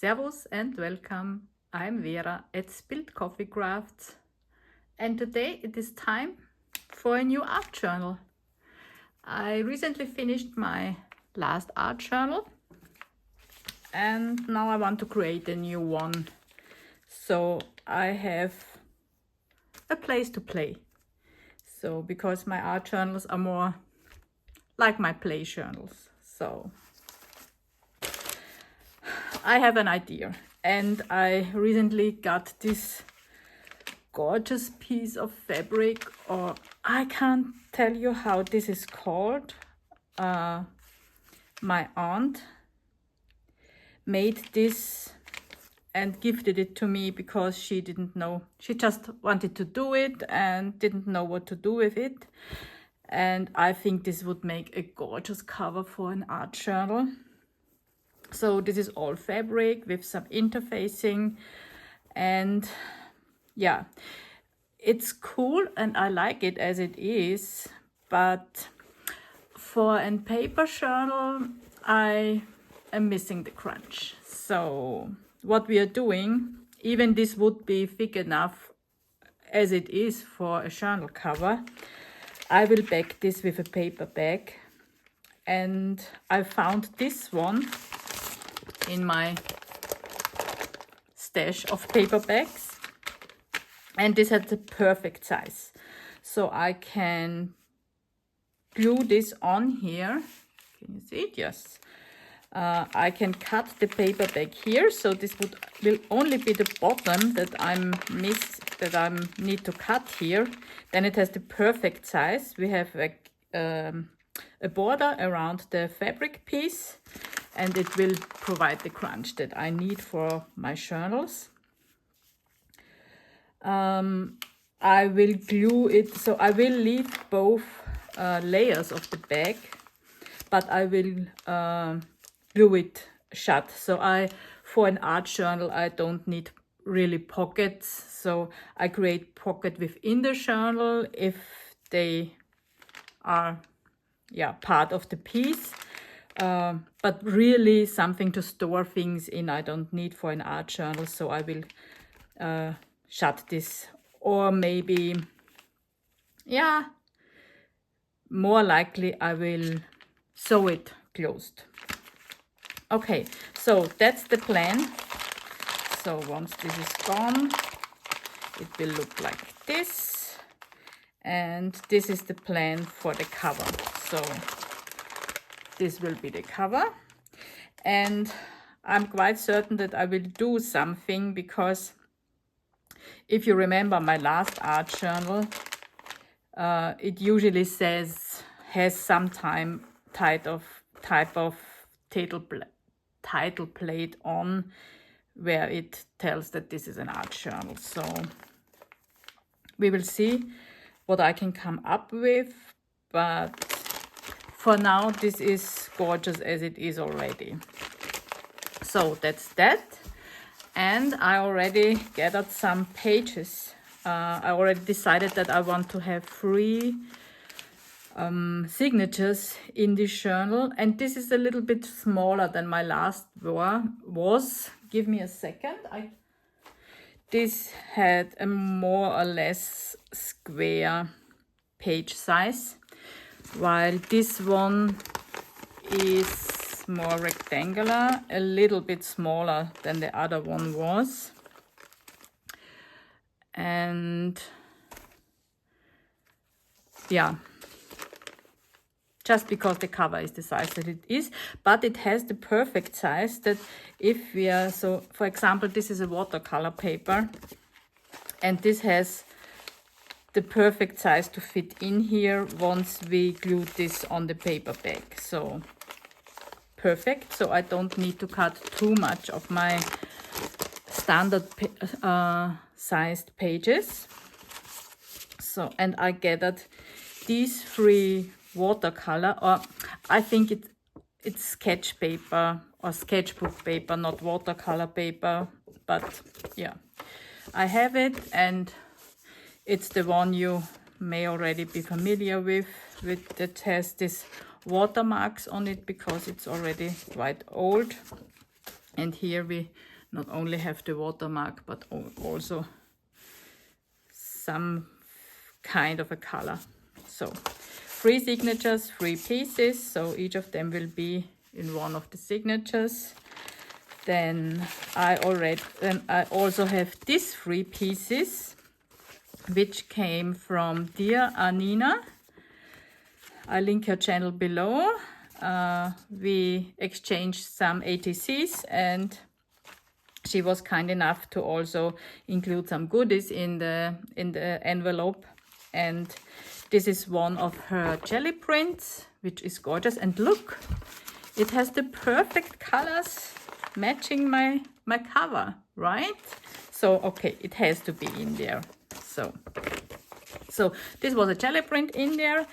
Servus and welcome. I'm Vera at Spilled Coffee Crafts, and today it is time for a new art journal. I recently finished my last art journal and now I want to create a new one. So I have a place to play. So because my art journals are more like my play journals. So I have an idea, and I recently got this gorgeous piece of fabric, or I can't tell you how this is called. My aunt made this and gifted it to me because she didn't know. She just wanted to do it and didn't know what to do with it. And I think this would make a gorgeous cover for an art journal. So this is all fabric with some interfacing, and yeah, it's cool and I like it as it is, but for a paper journal I am missing the crunch. So what we are doing, even this would be thick enough as it is for a journal cover, I will bag this with a paper bag, and I found this one in my stash of paper bags, and this has the perfect size, so I can glue this on here. Can you see it? Yes. I can cut the paper bag here, so this will only be the bottom that I need to cut here. Then it has the perfect size. We have a border around the fabric piece, and it will provide the crunch that I need for my journals. I will glue it, so I will leave both layers of the bag, but I will glue it shut. So for an art journal, I don't need really pockets, so I create pocket within the journal if they are part of the piece. But really something to store things in I don't need for an art journal, so I will shut this, or maybe, more likely I will sew it closed. Okay, so that's the plan. So once this is gone, it will look like this, and this is the plan for the cover. So this will be the cover, and I'm quite certain that I will do something, because if you remember my last art journal, it usually has some type of title plate on where it tells that this is an art journal. So we will see what I can come up with, but for now this is gorgeous as it is already. So that's that. And I already gathered some pages. I already decided that I want to have 3 signatures in this journal, and this is a little bit smaller than my last was. Give me a second. This had a more or less square page size, while this one is more rectangular, a little bit smaller than the other one was. And yeah, just because the cover is the size that it is, but it has the perfect size that if we are, so for example, this is a watercolor paper, and this has the perfect size to fit in here once we glue this on the paper bag. So perfect. So I don't need to cut too much of my standard sized pages. So, and I gathered these 3 watercolor, or I think it's sketch paper or sketchbook paper, not watercolor paper, but yeah, I have it, and it's the one you may already be familiar with that has this watermarks on it because it's already quite old. And here we not only have the watermark, but also some kind of a color. So 3 signatures, 3 pieces, so each of them will be in one of the signatures. Then I also have these 3 pieces, which came from dear Annina. I link her channel below. We exchanged some ATCs, and she was kind enough to also include some goodies in the envelope. And this is one of her jelly prints, which is gorgeous. And look, it has the perfect colors matching my cover, right? So okay, it has to be in there. So this was a jelly print in there,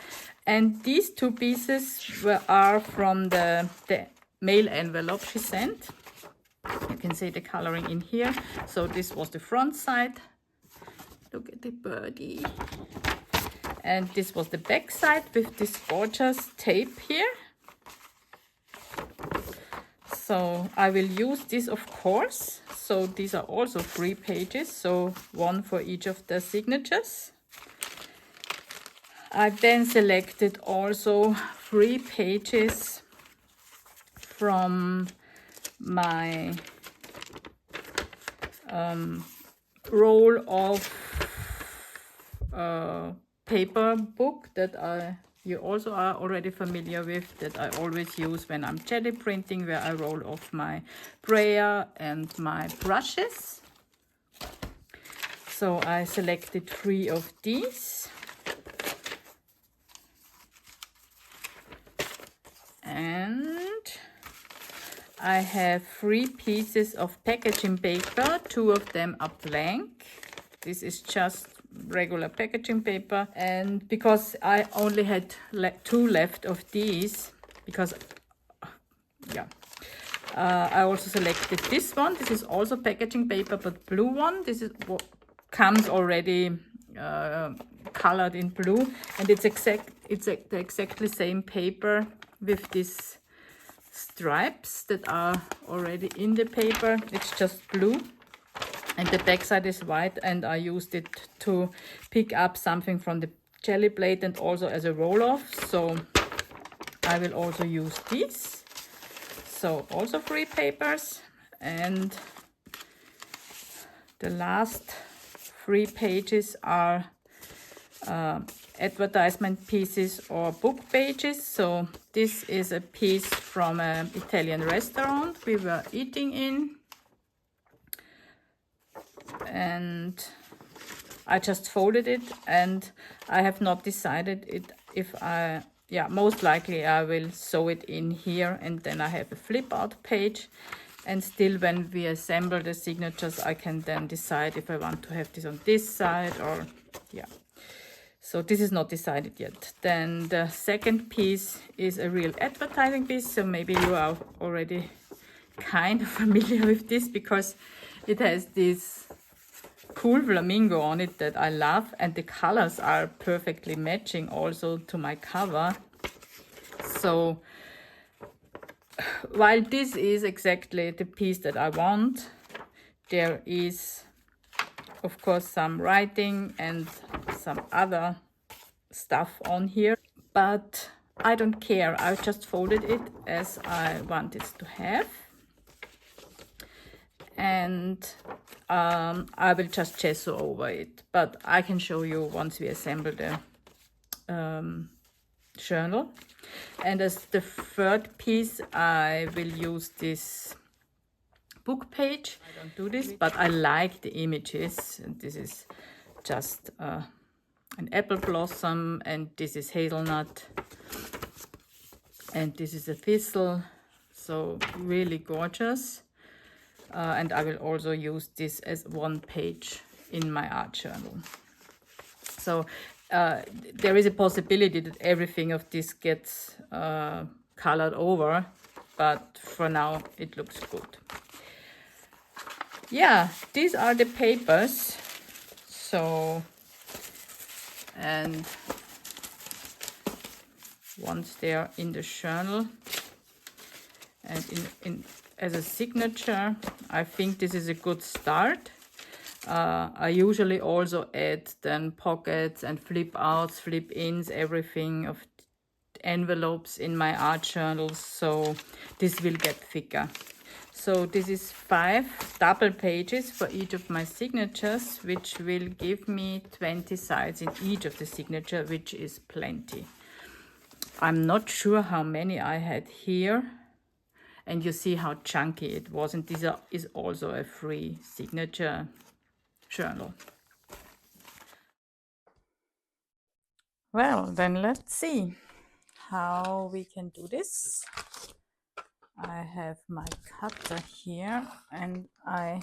and these 2 pieces are from the mail envelope she sent. You can see the coloring in here. So this was the front side. Look at the birdie. And this was the back side with this gorgeous tape here. So I will use this, of course. So these are also 3 pages, so 1 for each of the signatures. I then selected also 3 pages from my roll of paper book that you also are already familiar with, that I always use when I'm jelly printing, where I roll off my brayer and my brushes. So I selected 3 of these. And I have 3 pieces of packaging paper. 2 of them are blank. This is just regular packaging paper, and because I only had 2 left of these, because I also selected this one. This is also packaging paper, but blue one. This is what comes already colored in blue, and it's the exactly same paper with these stripes that are already in the paper. It's just blue. And the back side is white, and I used it to pick up something from the jelly plate and also as a roll-off. So I will also use these. So also 3 papers. And the last 3 pages are advertisement pieces or book pages. So this is a piece from an Italian restaurant we were eating in. And I just folded it, and I have not decided if most likely I will sew it in here, and then I have a flip out page, and still when we assemble the signatures I can then decide if I want to have this on this side or so this is not decided yet. Then the second piece is a real advertising piece, so maybe you are already kind of familiar with this, because it has this cool flamingo on it that I love, and the colors are perfectly matching also to my cover. So while this is exactly the piece that I want, there is of course some writing and some other stuff on here, but I don't care. I just folded it as I want it to have, and I will just gesso over it, but I can show you once we assemble the journal. And as the 3rd piece, I will use this book page. I don't do this, but I like the images. And this is just an apple blossom, and this is hazelnut, and this is a thistle. So really gorgeous. And I will also use this as 1 page in my art journal. So there is a possibility that everything of this gets colored over, but for now it looks good. Yeah, these are the papers. So, and once they are in the journal, And as a signature, I think this is a good start. I usually also add then pockets and flip outs, flip ins, everything of envelopes in my art journals, so this will get thicker. So this is 5 double pages for each of my signatures, which will give me 20 sides in each of the signature, which is plenty. I'm not sure how many I had here, and you see how chunky it was, and this is also a free signature journal. Well, then let's see how we can do this. I have my cutter here, and I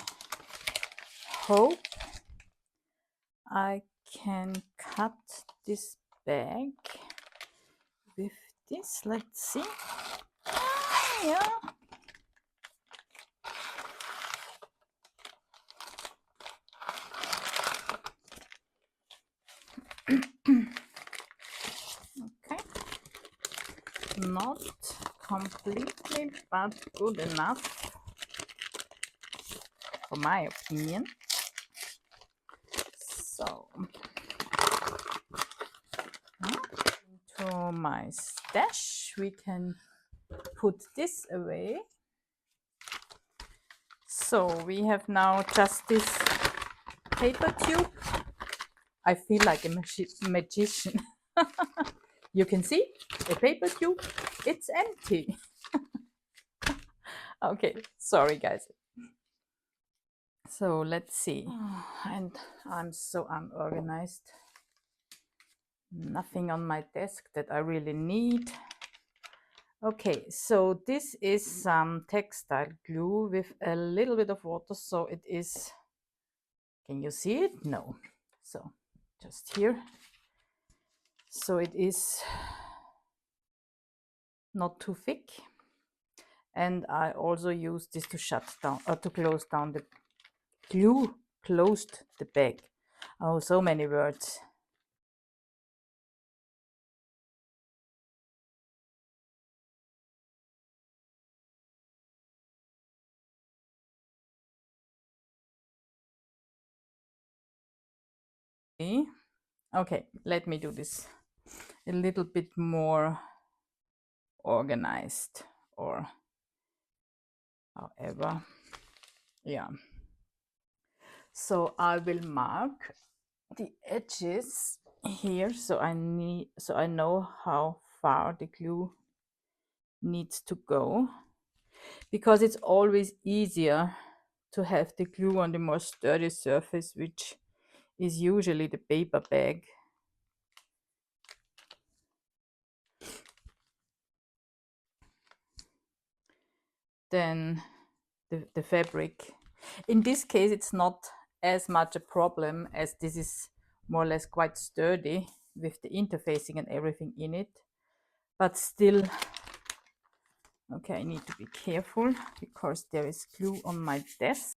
hope I can cut this bag with this. Let's see. Yeah. Okay. Not completely, but good enough for my opinion. So, into my stash, we can put this away. So we have now just this paper tube. I feel like a magician. You can see a paper tube, it's empty. Okay, sorry guys. So let's see. And I'm so unorganized. Nothing on my desk that I really need. Okay, so this is some textile glue with a little bit of water, so it is, can you see it? No. So just here. So it is not too thick. And I also use this to shut down or to close down the glue, closed the bag. Oh, so many words. Okay, let me do this a little bit more organized, or however, yeah. So I will mark the edges here, so I know how far the glue needs to go, because it's always easier to have the glue on the more sturdy surface, which is usually the paper bag. Than the fabric. In this case, it's not as much a problem, as this is more or less quite sturdy with the interfacing and everything in it. But still, okay, I need to be careful because there is glue on my desk.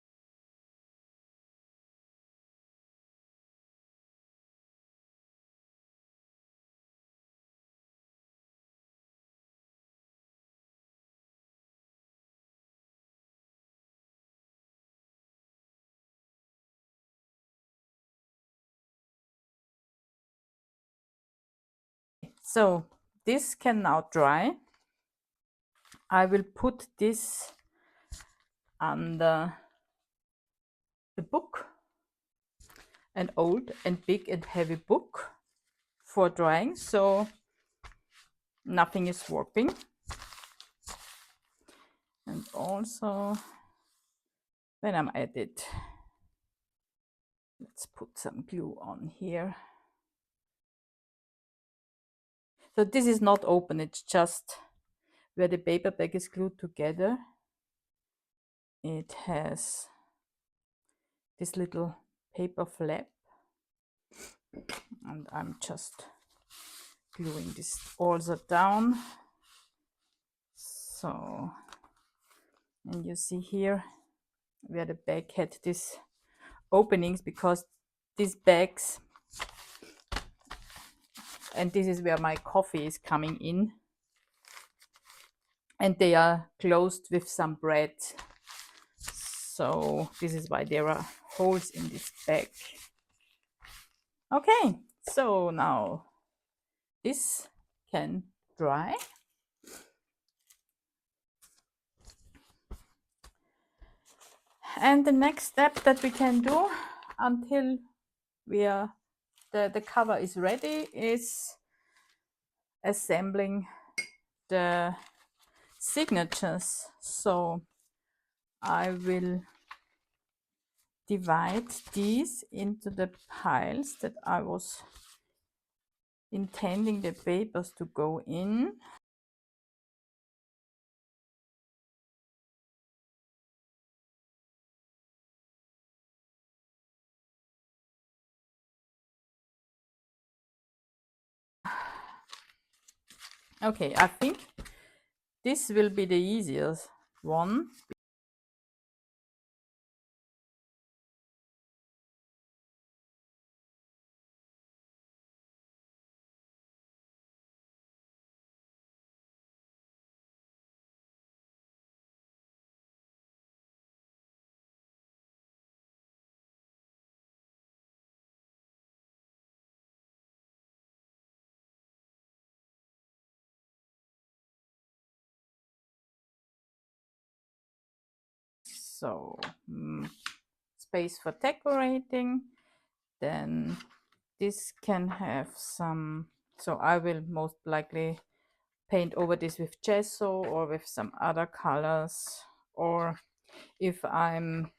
So this can now dry. I will put this under the book, an old and big and heavy book for drying, so nothing is warping. And also, when I'm at it, let's put some glue on here. So this is not open, it's just where the paper bag is glued together. It has this little paper flap, and I'm just gluing this also down. So, and you see here where the bag had these openings, because these bags, and this is where my coffee is coming in, and they are closed with some bread. So this is why there are holes in this bag. Okay, so now this can dry. And the next step that we can do until the cover is ready is assembling the signatures. So I will divide these into the piles that I was intending the papers to go in. Okay, I think this will be the easiest one. So space for decorating. Then this can have some, so I will most likely paint over this with gesso or with some other colors, or if I'm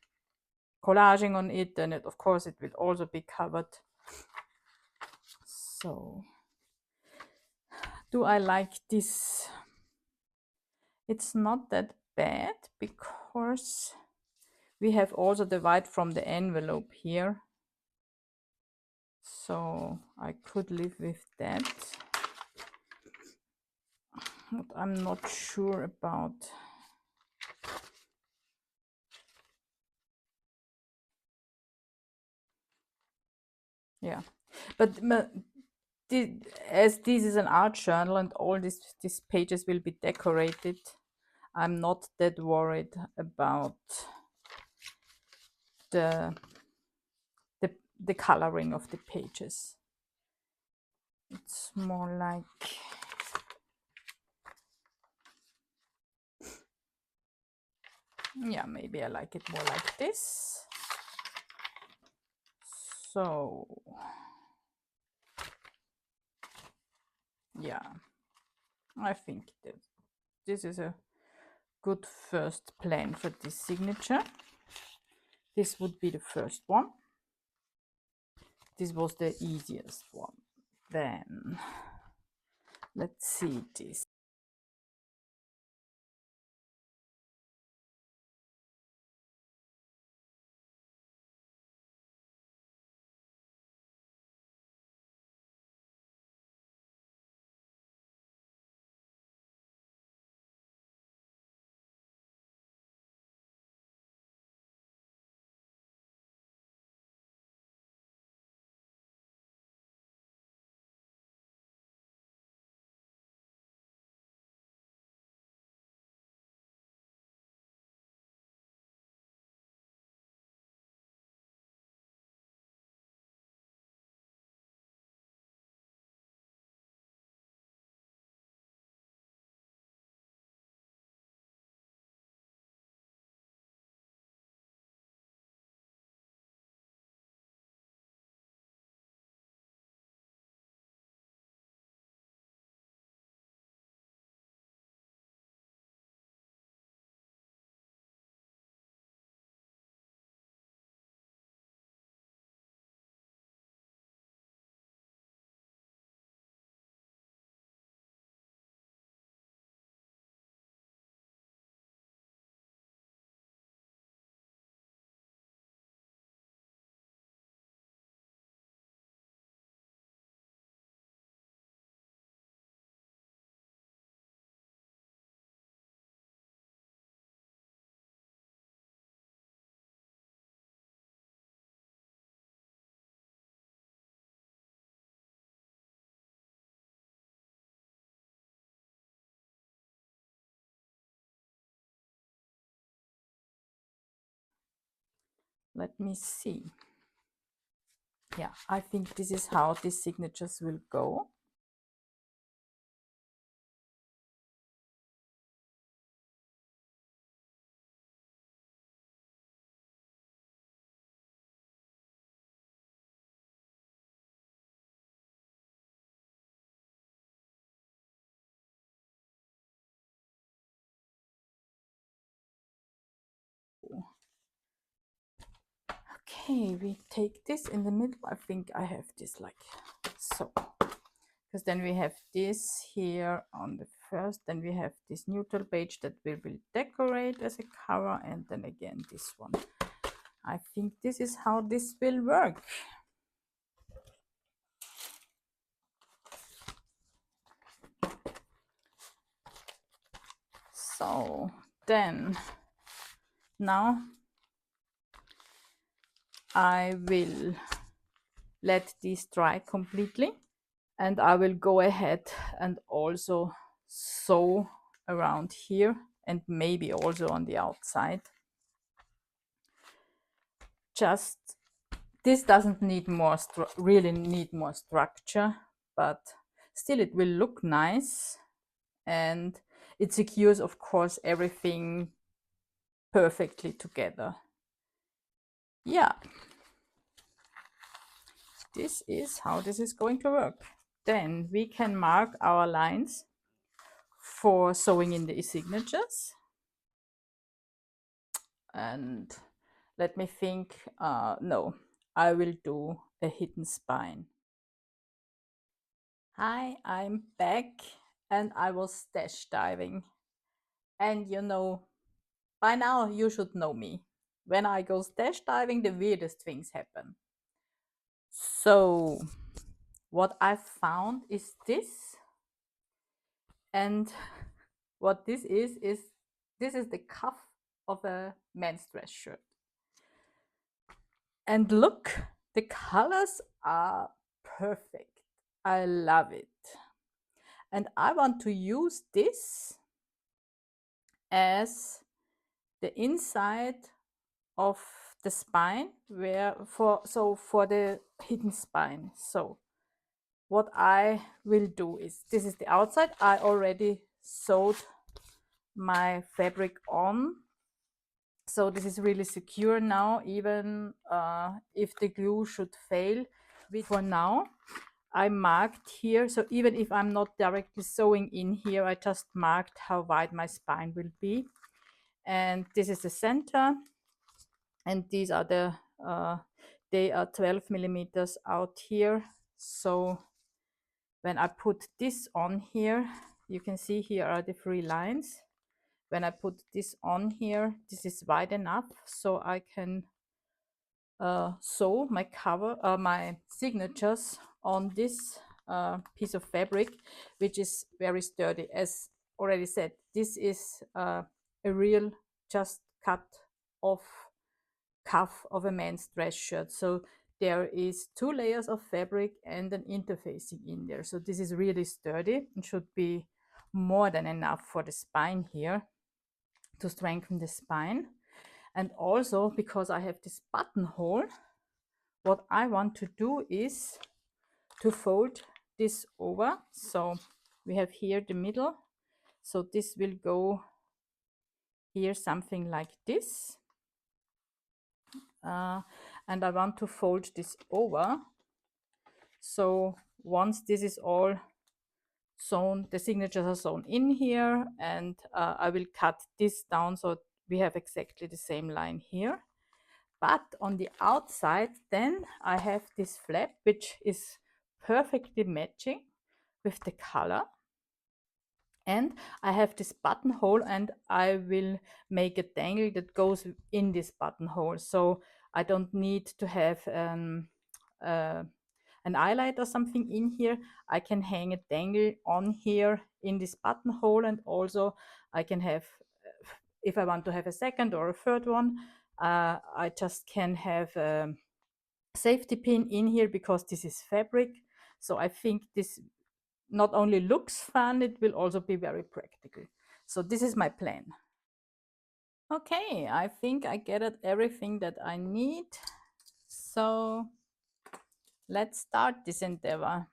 collaging on it, then of course it will also be covered. So do I like this? It's not that bad because we have also the white from the envelope here, so I could live with that. But I'm not sure about. Yeah, but as this is an art journal and all these pages will be decorated, I'm not that worried about the the coloring of the pages. It's more like, yeah, maybe I like it more like this. So yeah, I think that this is a good first plan for this signature. This would be the first one. This was the easiest one. Then let's see this. Let me see. Yeah, I think this is how these signatures will go. Okay, we take this in the middle. I think I have this like so. Because then we have this here on the first, then we have this neutral page that we will decorate as a cover, and then again this one. I think this is how this will work. So then now I will let these dry completely, and I will go ahead and also sew around here and maybe also on the outside. Just this doesn't need more really need more structure, but still it will look nice, and it secures of course everything perfectly together. Yeah, this is how this is going to work. Then we can mark our lines for sewing in the signatures. And let me think, no, I will do a hidden spine. Hi, I'm back, and I was stash diving. And you know, by now you should know me. When I go stash diving, the weirdest things happen. So, what I found is this, and what this is this is the cuff of a men's dress shirt. And look, the colors are perfect. I love it. And I want to use this as the inside of the spine for the hidden spine. So what I will do is, this is the outside. I already sewed my fabric on, so this is really secure now, even if the glue should fail. For now I marked here, so even if I'm not directly sewing in here, I just marked how wide my spine will be. And this is the center, and these are the they are 12 millimeters out here. So when I put this on here, you can see here are the 3 lines. When I put this on here, this is wide enough so I can sew my cover, my signatures on this piece of fabric, which is very sturdy. As already said, this is a real just cut off cuff of a man's dress shirt. So there is 2 layers of fabric and an interfacing in there. So this is really sturdy and should be more than enough for the spine here, to strengthen the spine. And also because I have this buttonhole, what I want to do is to fold this over. So we have here the middle, so this will go here something like this, and I want to fold this over. So once this is all sewn, the signatures are sewn in here, and I will cut this down so we have exactly the same line here. But on the outside, then I have this flap, which is perfectly matching with the color. And I have this buttonhole, and I will make a dangle that goes in this buttonhole. So I don't need to have an eyelet or something in here. I can hang a dangle on here in this buttonhole, and also I can have, if I want to have a second or a third one, I just can have a safety pin in here because this is fabric. So I think this not only looks fun, it will also be very practical. So this is my plan. Okay, I think I gathered everything that I need. So let's start this endeavor.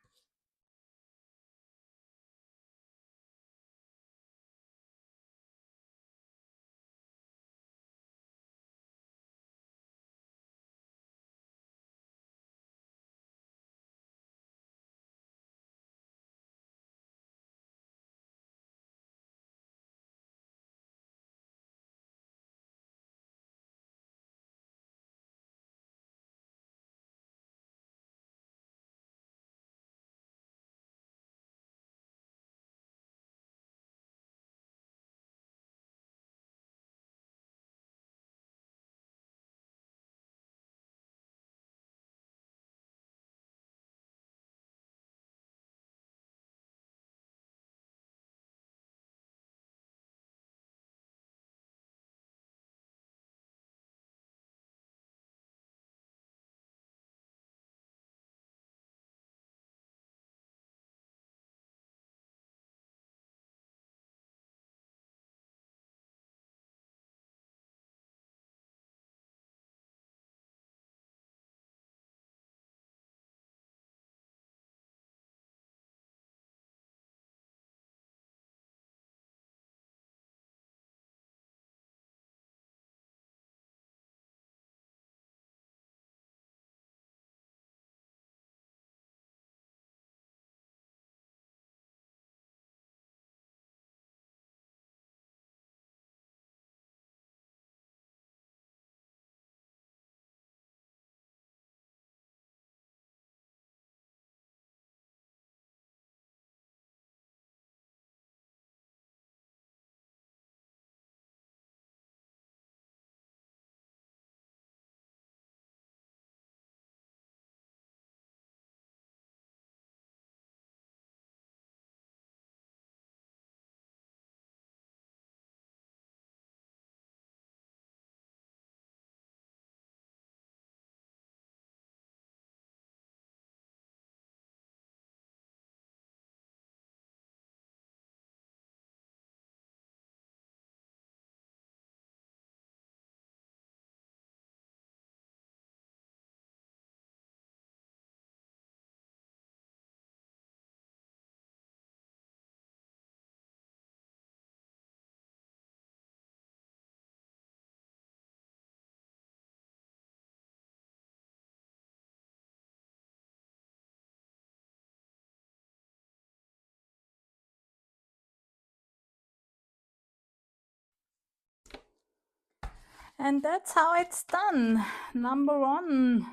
And that's how it's done. Number one.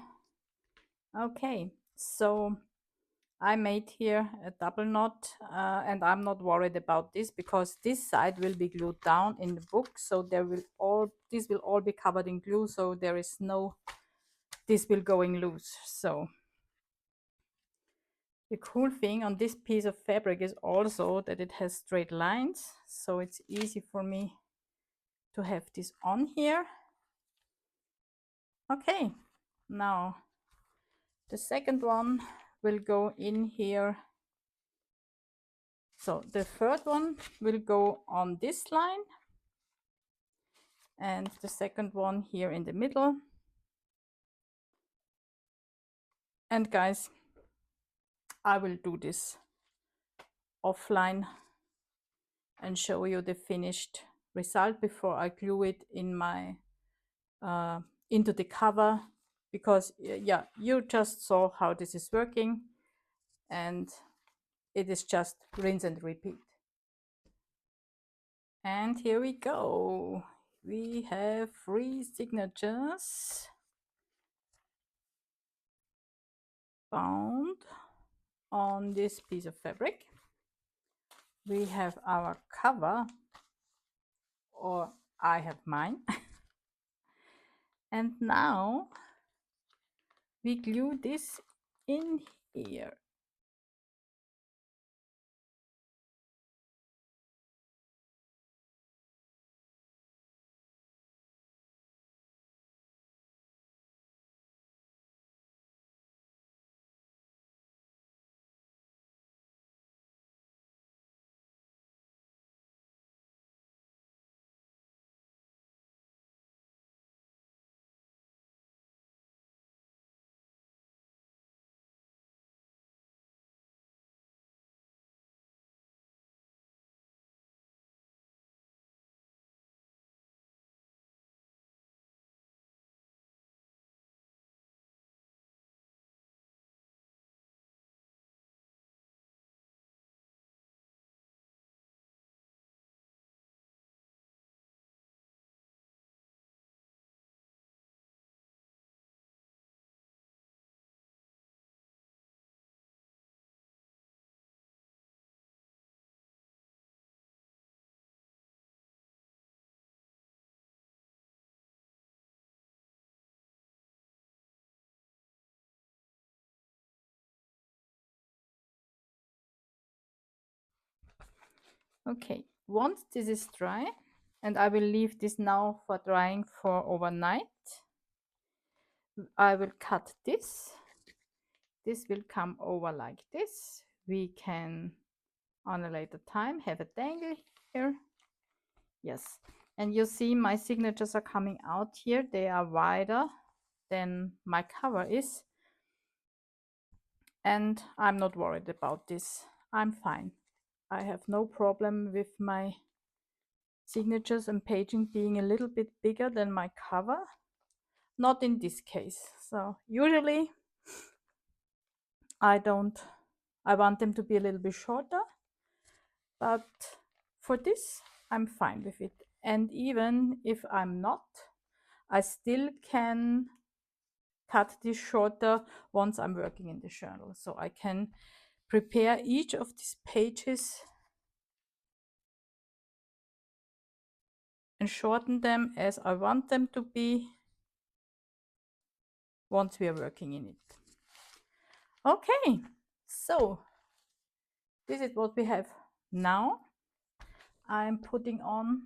Okay, so I made here a double knot, and I'm not worried about this because this side will be glued down in the book, so this will all be covered in glue, so there is no, this will going loose. So the cool thing on this piece of fabric is also that it has straight lines, so it's easy for me to have this on here. Okay, now the second one will go in here. So the third one will go on this line, and the second one here in the middle. And guys, I will do this offline and show you the finished result before I glue it in my into the cover, because yeah, you just saw how this is working, and it is just rinse and repeat. And here we go. We have 3 signatures bound on this piece of fabric. We have our cover, or I have mine. And now we glue this in here. Okay, once this is dry, and I will leave this now for drying for overnight, I will cut this. This will come over like this. We can, on a later time, have a dangle here. Yes, and you see my signatures are coming out here. They are wider than my cover is. And I'm not worried about this. I'm fine. I have no problem with my signatures and paging being a little bit bigger than my cover. Not in this case. So usually I want them to be a little bit shorter, but for this I'm fine with it. And even if I'm not, I still can cut this shorter once I'm working in the journal. So I can prepare each of these pages and shorten them as I want them to be once we are working in it. Okay, so this is what we have now. I'm putting on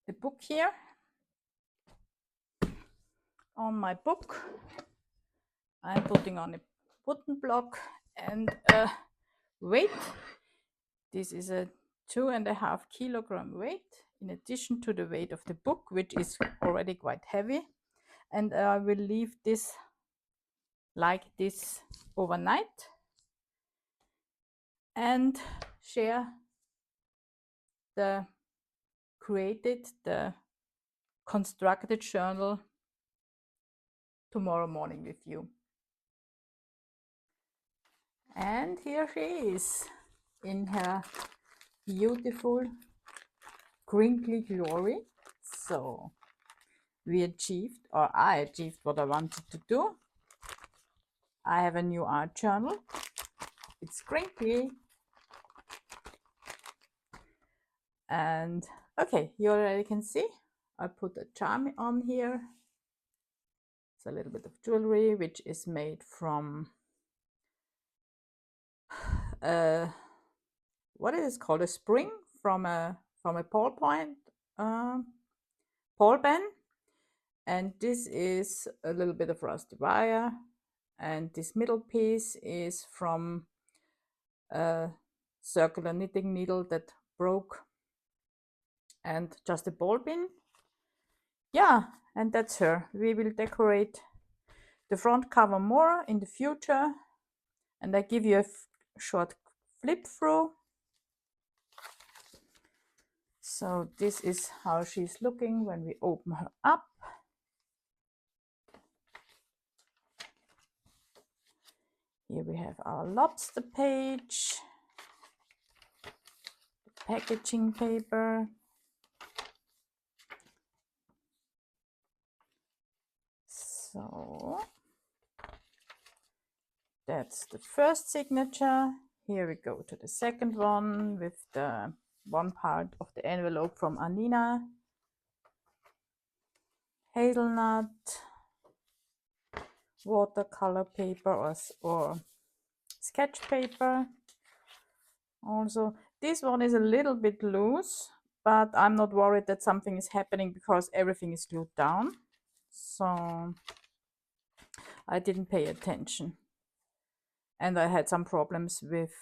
the book here. On my book, I'm putting on a wooden block and a weight. This is a 2.5 kilogram weight, in addition to the weight of the book, which is already quite heavy. And I will leave this like this overnight and share the constructed journal tomorrow morning with you. And here she is in her beautiful crinkly glory. So we achieved, or I achieved, what I wanted to do. I have a new art journal. It's crinkly. And okay, you already can see I put a charm on here. It's a little bit of jewelry, which is made from what is it called, a spring from a ballpoint ball pen. And this is a little bit of rusty wire, and this middle piece is from a circular knitting needle that broke, and just a ball pin. Yeah, and that's her. We will decorate the front cover more in the future, and I give you a short flip through. So this is how she's looking when we open her up. Here we have our lobster page, packaging paper. So that's the first signature. Here we go to the second one with the one part of the envelope from Annina. Hazelnut, watercolor paper or sketch paper. Also, this one is a little bit loose, but I'm not worried that something is happening because everything is glued down. So I didn't pay attention. And I had some problems with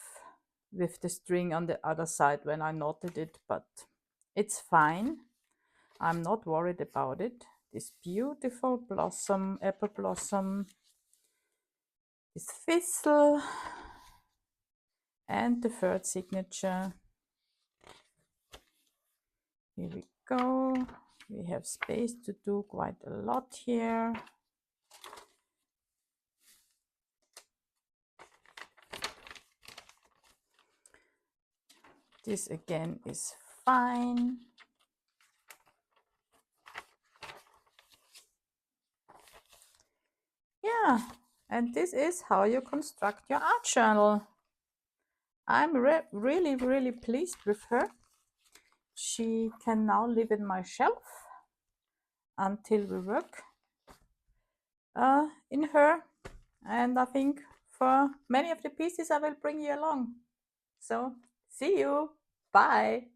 the string on the other side when I knotted it, but it's fine. I'm not worried about it. This beautiful blossom, apple blossom, this thistle, and the third signature. Here we go. We have space to do quite a lot here. This again is fine. Yeah, and this is how you construct your art journal. I'm really, really pleased with her. She can now live in my shelf until we work in her And I think for many of the pieces I will bring you along. So see you. Bye.